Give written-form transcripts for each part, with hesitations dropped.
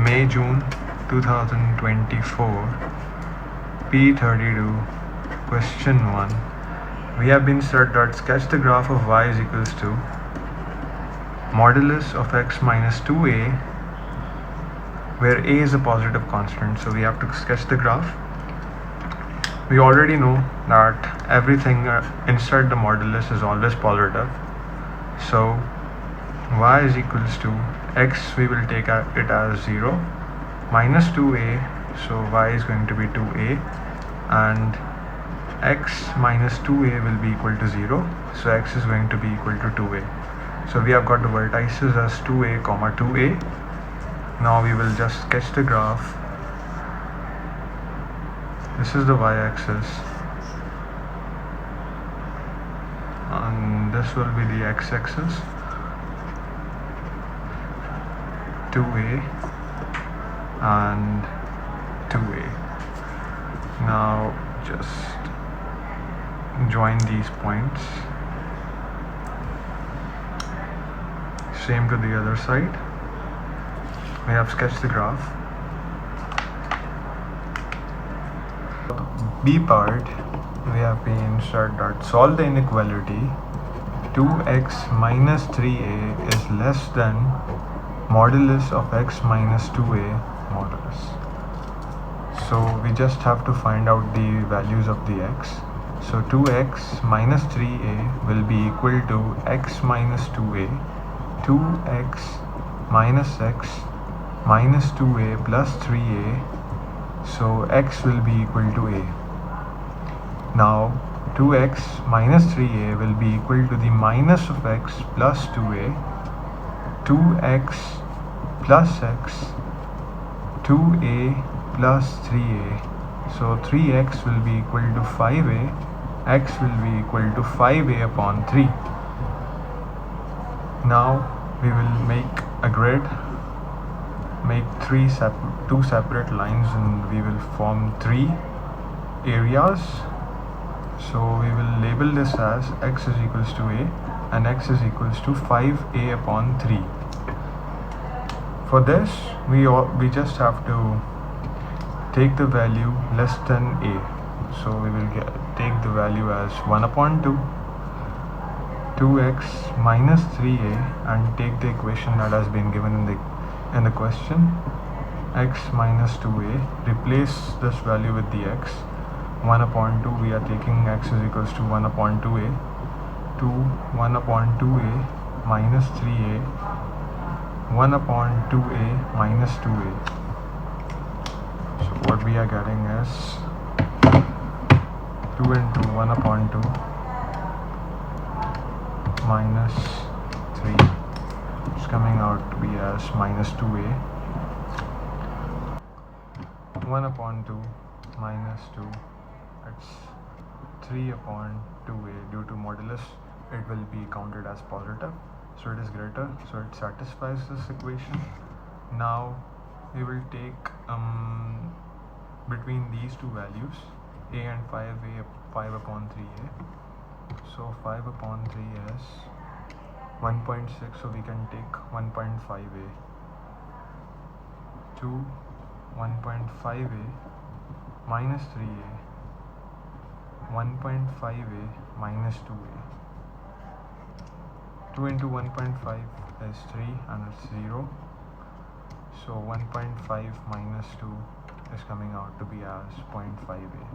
May-June 2024, P32, question 1. We have been set that sketch the graph of y is equals to modulus of x minus 2a, where a is a positive constant. So we have to sketch the graph. We already know that everything inside the modulus is always positive. So y is equals to x, we will take it as 0, minus 2a, so y is going to be 2a, and x minus 2a will be equal to 0, so x is going to be equal to 2a. So we have got the vertices as 2a comma 2a. Now we will just sketch the graph. This is the y-axis and this will be the x-axis. 2a and 2a. Now just join these points. Same to the other side. We have sketched the graph. B part, we have been said that solve the inequality 2x minus 3a is less than modulus of x minus 2a modulus. So we just have to find out the values of the x. So 2x minus 3a will be equal to x minus 2a, 2x minus x minus 2a plus 3a, so x will be equal to a. Now 2x minus 3a will be equal to the minus of x plus 2a, 2x plus x, 2a plus 3a, so 3x will be equal to 5a, x will be equal to 5a upon 3. Now we will make a grid, make two separate lines, and we will form 3 areas. So we will label this as x is equals to a and x is equals to 5a upon 3. For this we just have to take the value less than a. So we will take the value as 1 upon 2, 2x minus 3a, and take the equation that has been given in the question, x minus 2a, replace this value with the x. 1 upon 2, we are taking x is equals to 1 upon 2a, to 1 upon 2a minus 3a, 1 upon 2a minus 2a. So what we are getting is 2 into 1 upon 2 minus 3. It's coming out to be as minus 2a. 1 upon 2 minus 2. It's 3 upon 2a. Due to modulus, it will be counted as positive, so it is greater, so it satisfies this equation. Now we will take between these two values, a and 5a, 5 upon 3a. So 5 upon 3 is 1.6, so we can take 1.5a to 1.5a minus 3a, 1.5a minus 2a. 2 into 1.5 is 3 and it's 0. So 1.5 minus 2 is coming out to be as 0.5a.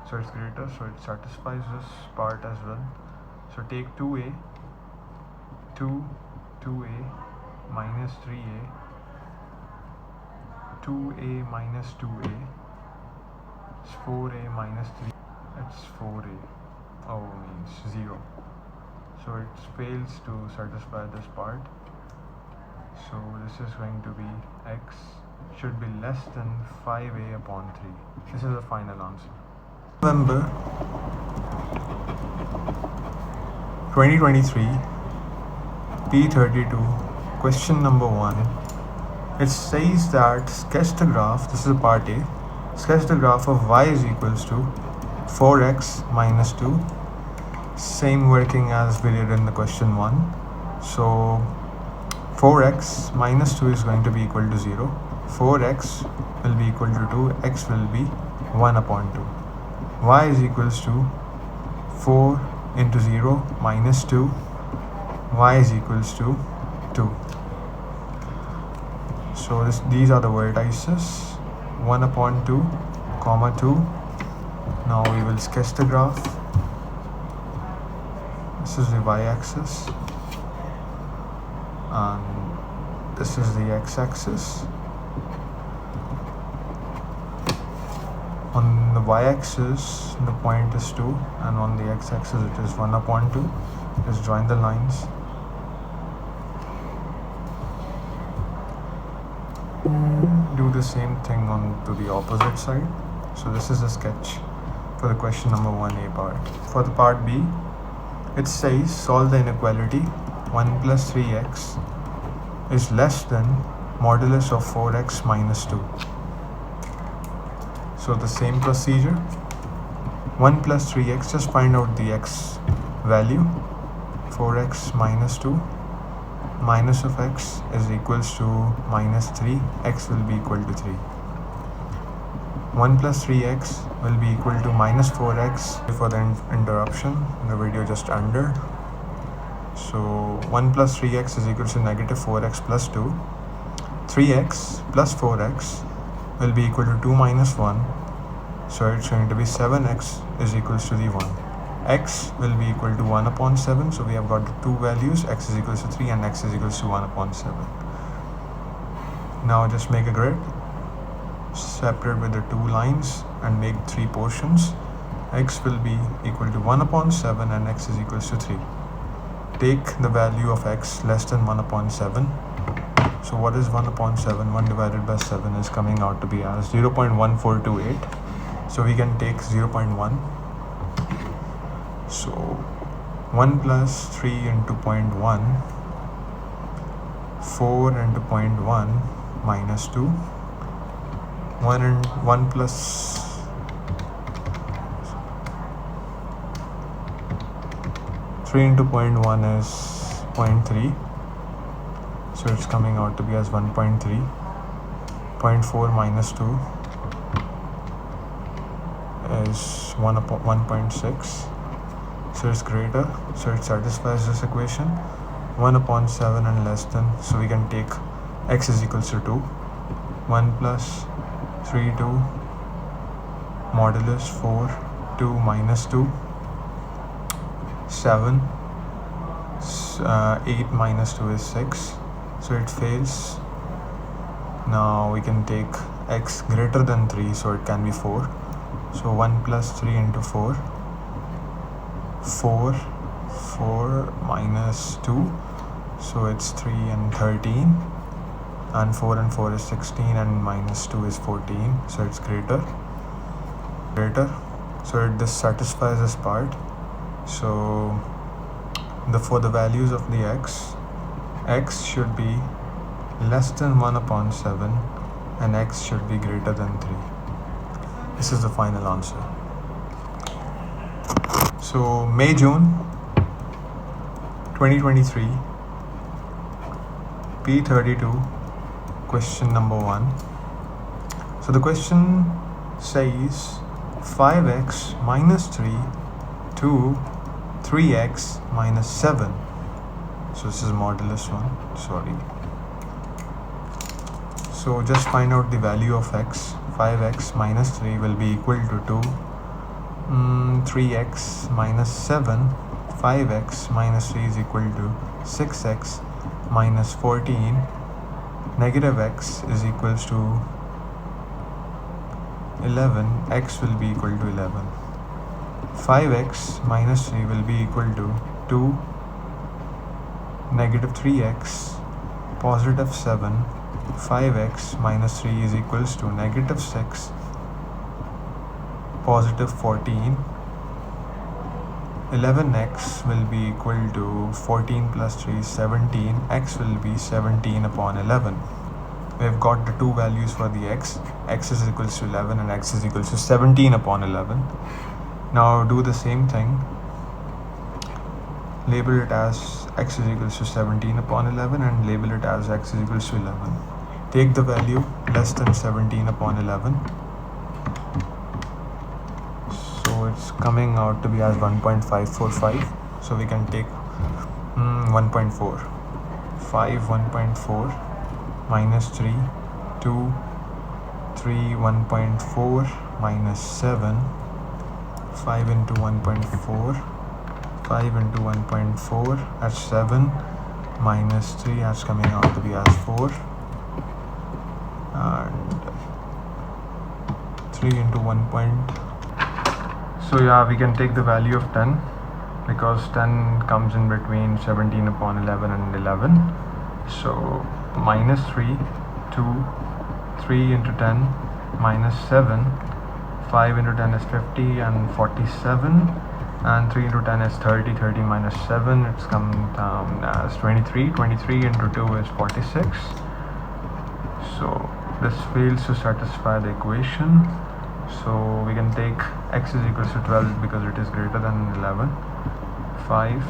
So it's greater, so it satisfies this part as well. So take 2a, 2a minus 3a, 2a minus 2a, it's 4a minus 3, it's 4a, means 0. So it fails to satisfy this part. So this is going to be x should be less than 5a upon 3. This is the final answer. November 2023, P32, question number 1. It says that sketch the graph, this is a part A, sketch the graph of y is equals to 4x minus 2. Same working as we did in the question 1. So 4x minus 2 is going to be equal to 0. 4x will be equal to 2, x will be 1 upon 2. Y is equals to 4 into 0 minus 2, y is equals to 2. So these are the vertices, 1 upon 2, comma 2. Now we will sketch the graph. This is the y-axis and this is the x-axis. On the y-axis the point is 2 and on the x-axis it is 1 upon 2. Just join the lines. Do the same thing on to the opposite side. So this is a sketch for the question number 1a part. For the part b, it says solve the inequality 1 plus 3x is less than modulus of 4x minus 2. So the same procedure, 1 plus 3x, just find out the x value, 4x minus 2, minus of x is equals to minus 3, x will be equal to 3. 1 plus 3x will be equal to minus 4x. For the interruption, the video just ended. So 1 plus 3x is equal to negative 4x plus 2. 3x plus 4x will be equal to 2 minus 1. So it's going to be 7x is equals to the 1. X will be equal to 1 upon 7. So we have got the two values, x is equals to 3 and x is equals to 1 upon 7. Now just make a grid, separate with the two lines and make 3 portions. X will be equal to 1 upon 7 and x is equals to 3. Take the value of x less than 1 upon 7. So what is 1 upon 7? 1 divided by 7 is coming out to be as 0.1428. So we can take 0.1. So 1 plus 3 into 0.1, 4 into 0.1 minus 2, 1 and 1 plus 3 into 0.1 is 0.3. So it's coming out to be as 1.3. 0.4 minus 2 is 1.6. So it's greater, so it satisfies this equation. 1 upon 7 and less than, so we can take x is equals to 2. 1 plus 3, 2, modulus 4, 2 minus 2, 7, 8 minus 2 is 6, so it fails. Now we can take x greater than 3, so it can be 4. So 1 plus 3 into 4, 4 minus 2, so it's 3 and 13, and 4 and 4 is 16 and minus 2 is 14, so it's greater. So this satisfies this part. So for the values of the x should be less than 1 upon 7 and x should be greater than 3. This is the final answer. So May-June 2023, P32, question number 1. So the question says 5x minus 3 to 3x minus 7. So this is modulus 1, sorry. So just find out the value of x. 5x minus 3 will be equal to 2. 3x minus 7. 5x minus 3 is equal to 6x minus 14. Negative x is equals to 11. X will be equal to 11. 5x minus 3 will be equal to 2. Negative 3x, positive 7. 5x minus 3 is equals to negative 6, positive 14. 11x will be equal to 14 plus 3 is 17. X will be 17 upon 11. We have got the two values for the x. X is equals to 11 and x is equals to 17 upon 11. Now do the same thing. label it as x is equals to 17 upon 11 and label it as x is equals to 11. Take the value less than 17 upon 11. So it's coming out to be as 1.545. So we can take 1.4. 5, 1.4 minus 3, 2, 3, 1.4 minus 7. 5 into 1.4, 5 into 1.4, that's 7, minus 3, that's coming out to be as 4, and 3 into 1. So yeah, we can take the value of 10 because 10 comes in between 17 upon 11 and 11. So minus 3, 2, 3 into 10 minus 7. 5 into 10 is 50 and 47, and 3 into 10 is 30. 30 minus 7, it's come down as 23. 23 into 2 is 46. So this fails to satisfy the equation. So we can take x is equals to 12 because it is greater than 11. 5,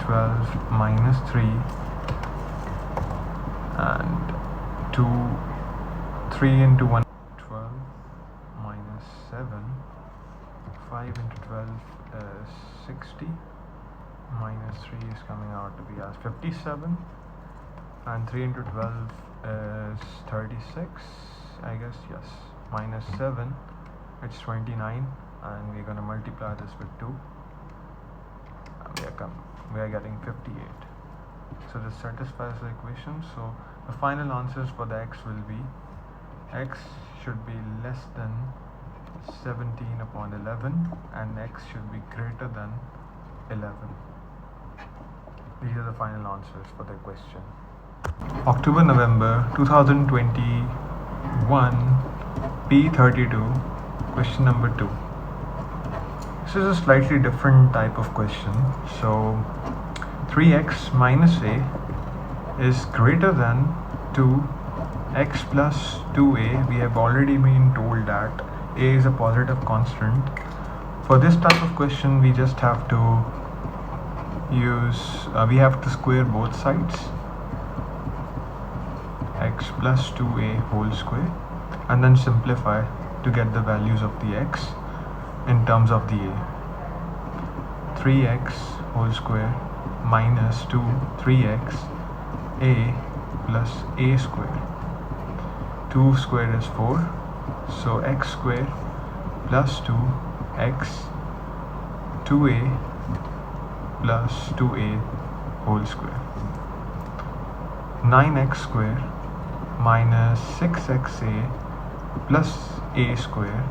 12 minus 3 and 2, 3 into 1. 7, 5 into 12 is 60, minus 3 is coming out to be as 57, and 3 into 12 is 36, I guess, yes, minus 7, it's 29, and we're going to multiply this with 2, and we are getting 58. So this satisfies the equation. So the final answers for the x will be x should be less than 17 upon 11 and x should be greater than 11. These are the final answers for the question. October, November 2021, P32, question number 2. This is a slightly different type of question. So 3x minus a is greater than 2x plus 2a. We have already been told that a is a positive constant. For this type of question, we just have to we have to square both sides, x plus 2a whole square, and then simplify to get the values of the x in terms of the a. 3x whole square minus 3x a plus a square. 2 square is 4. So x square plus 2x 2a plus 2a whole square. 9x square minus 6xa plus a square.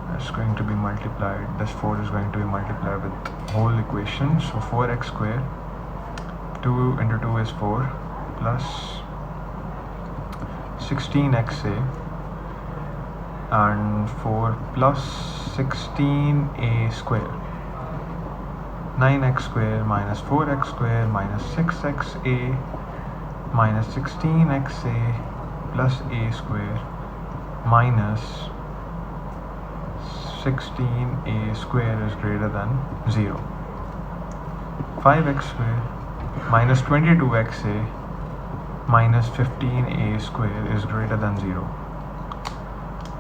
That's going to be multiplied. This 4 is going to be multiplied with whole equation. So 4x square, 2 into 2 is 4, plus 16xa and 4 plus 16a square. 9x square minus 4x square minus 6xa minus 16xa plus a square minus 16a square is greater than 0. 5x square minus 22xa minus 15a square is greater than 0.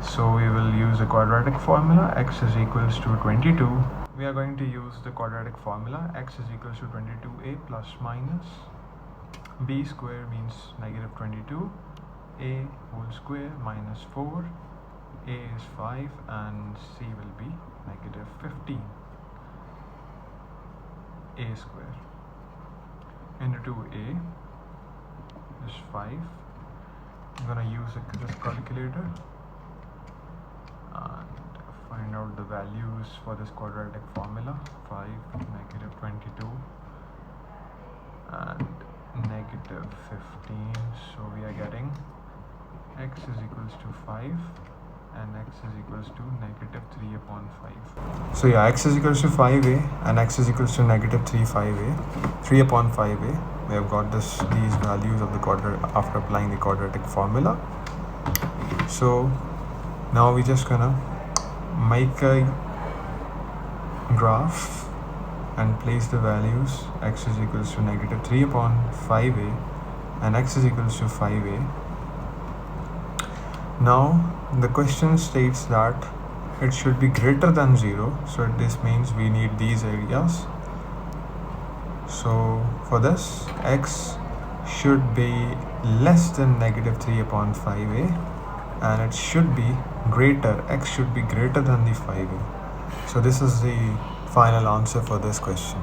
So we will use the quadratic formula, x is equals to 22. We are going to use the quadratic formula, x is equals to 22a plus minus b square means negative 22, a whole square minus 4, a is 5 and c will be negative 15, a square into a is 5. I'm going to use this calculator and find out the values for this quadratic formula. 5, negative 22 and negative 15. So we are getting x is equals to 5 and x is equals to negative 3 upon 5. So yeah, x is equals to 5a and x is equals to negative 3 upon 5a. We have got these values of the quadratic after applying the quadratic formula. So now we're just gonna make a graph and place the values. X is equals to negative 3 upon 5a and x is equals to 5a. Now the question states that it should be greater than 0, so this means we need these areas. So for this, x should be less than negative 3 upon 5a and it should be greater, x should be greater than the 5a. So this is the final answer for this question.